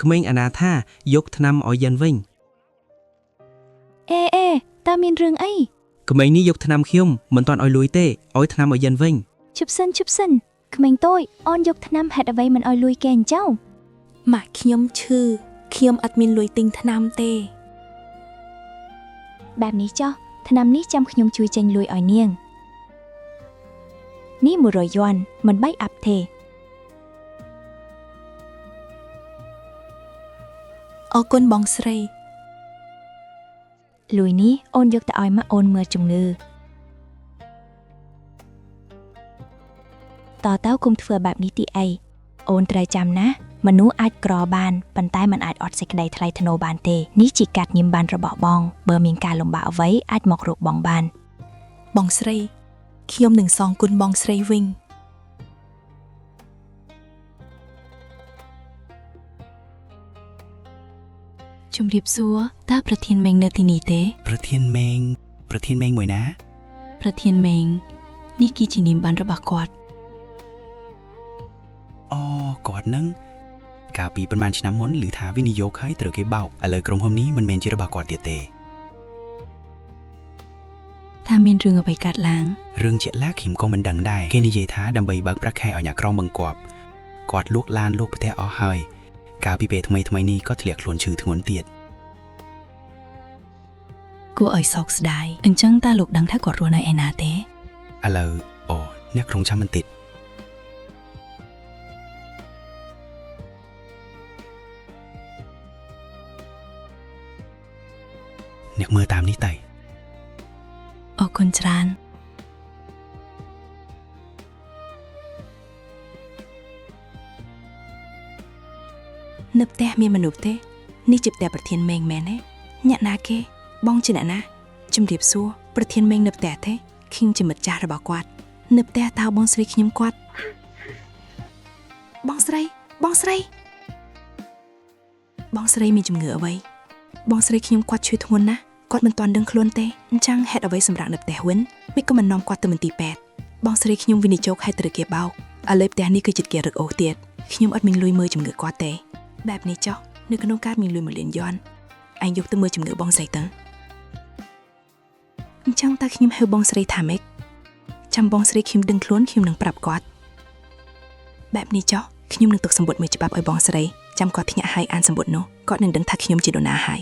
ក្មេងអាណាថាយកថ្នាំឲ្យយានវិញ តើមានរឿងអី ក្មេងនេះយកថ្នាំខ្ញុំមិនទាន់ឲ្យលុយទេឲ្យថ្នាំឲ្យយានវិញ ឈប់សិនក្មេងតូចអូនយកថ្នាំហេតុអ្វីមិនឲ្យលុយគេអញ្ចឹង ម៉ាក់ខ្ញុំឈឺខ្ញុំអត់មានលុយទិញថ្នាំទេ បែបនេះចុះថ្នាំនេះចាំខ្ញុំជួយចេញលុយឲ្យនាងនេះ100 យួនមិនបែកអាប់ទេ អរគុណបងស្រី លុយនេះអូនយកទៅឲ្យម៉ាក់អូនមើលជំងឺតើគុំធ្វើបែបនេះទីអីអូនត្រូវចាំណាមនុស្សអាចក្របានប៉ុន្តែมันអាចអត់សេចក្តីថ្លៃថ្នូរបានទេនេះជាកាត់ញៀមបានរបស់បងបើមានការលំបាកអ្វីអាចមករកបងបាន បងស្រីខ្ញុំនឹងសងគុណបងស្រីវិញ ជំរាបសួរតើប្រធានមេងនៅទីនេះទេ ប្រធានមេងមួយណា ប្រធានមេងនេះគឺជានាមប័ណ្ណរបស់គាត់ អូគាត់នឹងកាលពីប្រហែលឆ្នាំមុនឮថាវិនិយោគឲ្យត្រូវគេបោកឥឡូវក្រុមហ៊ុននេះមិនមែនជារបស់គាត់ទៀតទេ ថាមានរឿងអ្វីកើតឡើង រឿងជាក់លាក់ខ្ញុំក៏មិនដឹងដែរគេនិយាយថាដើម្បីបើកប្រាក់ខែឲ្យអ្នកក្របង្គាប់គាត់លួកឡានលួកផ្ទះអស់ហើយកាលពីពេលថ្មីនេះក៏ធ្លាក់ខ្លួនឈឺធ្ងន់ទៀត គួរឲ្យសោកស្ដាយអញ្ចឹងតើលោកដឹងថាគាត់រស់នៅឯណាទេ ឥឡូវអូអ្នកក្រុងចាំបន្តិចអ្នកមើលតាមនេះទៅ អរគុណច្រើននៅផ្ទះមានមនុស្សទេនេះជាផ្ទះប្រធានមេងមែនទេអ្នកណាគេបងជាអ្នកណាជំរាបសួរប្រធានមេងនៅផ្ទះទេខ្ញុំជាមិត្តចាស់របស់គាត់នៅផ្ទះតើបងស្រីខ្ញុំគាត់បងស្រីមានជំងឺអ្វីបងស្រីខ្ញុំគាត់ឈឺធ្ងន់ណាស់គាត់មិនទាន់ដឹងខ្លួនទេអញ្ចឹងហេតុអ្វីសម្រាប់នៅផ្ទះវិញមិនក៏មិននាំគាត់ទៅមន្ទីរពេទ្យបងស្រីខ្ញុំវិនិច្ឆ័យឲ្យត្រូវគេបោកឥឡូវផ្ទះនេះគឺជាគេរឹកអូសទៀតខ្ញុំអត់មានលុយមើលជំងឺគាត់ទេបែបនេះចុះនៅក្នុងកាតមានលុយ1 លានយួនឯងយកទៅមើលជំងឺបងស្រីទៅអញ្ចឹងតើខ្ញុំហៅបងស្រីថាម៉េចចាំបងស្រីខ្ញុំដឹងខ្លួនខ្ញុំនឹងប្រាប់គាត់បែបនេះចុះខ្ញុំនឹងទុកសម្បត្តិមួយច្បាប់ឲ្យបងស្រីចាំគាត់ភ្ញាក់ហើយអានសម្បត្តិនោះគាត់នឹងដឹងថាខ្ញុំជានរណាហើយ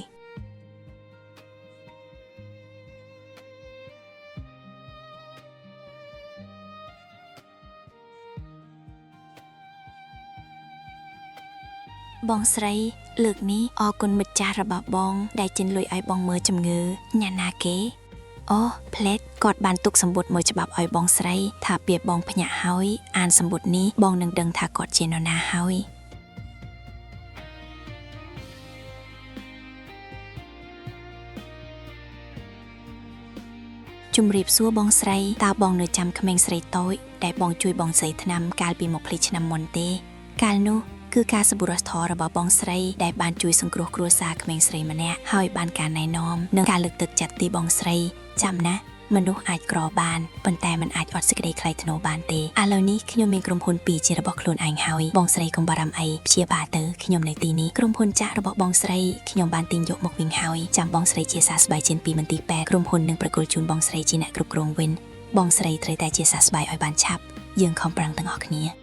បងស្រីលើកនេះអរគុណមិត្តចាស់របស់បងដែលចិនលុយឲ្យបងមើលជំងឺញ៉ាណាគេអូផ្លេតគាត់បានទុកសម្បត្តិមួយច្បាប់ឲ្យបងស្រីថាពេលបងភ្ញាក់ហើយអានសម្បត្តិនេះបងនឹងដឹងថាគាត់ជានរណាហើយជំរាបសួរបងស្រីតើបងនៅចាំក្មេងស្រីតូចដែលបងជួយបងស្រីថ្នាំកាលពី20 ឆ្នាំមុនទេកាលនោះគឺការសប្បុរសធម៌របស់បងស្រីដែលបានជួយសង្គ្រោះគ្រួសារក្មេងស្រីម្នាក់ហើយបានការណែនាំនិងការលើកទឹកចិត្តពីបងស្រីចាំណាមនុស្សអាចក្របានប៉ុន្តែมันអាចអត់សេចក្តីថ្លៃថ្នូរបានទេឥឡូវនេះខ្ញុំមានក្រុមហ៊ុន2ជារបស់ខ្លួនឯងហើយបងស្រីកុំបារម្ភអីព្យាបាលទៅខ្ញុំនៅទីនេះក្រុមហ៊ុនចាស់របស់បងស្រីខ្ញុំបានទិញយកមកវិញហើយចាំបងស្រីជាសះស្បើយចេញពីមន្ទីរពេទ្យក្រុមហ៊ុននឹងប្រគល់ជូនបងស្រីជាអ្នកគ្រប់គ្រងវិញបងស្រីត្រូវតែជាសះស្បើយឲ្យបានឆាប់យើងខំប្រឹងទាំងអស់គ្នា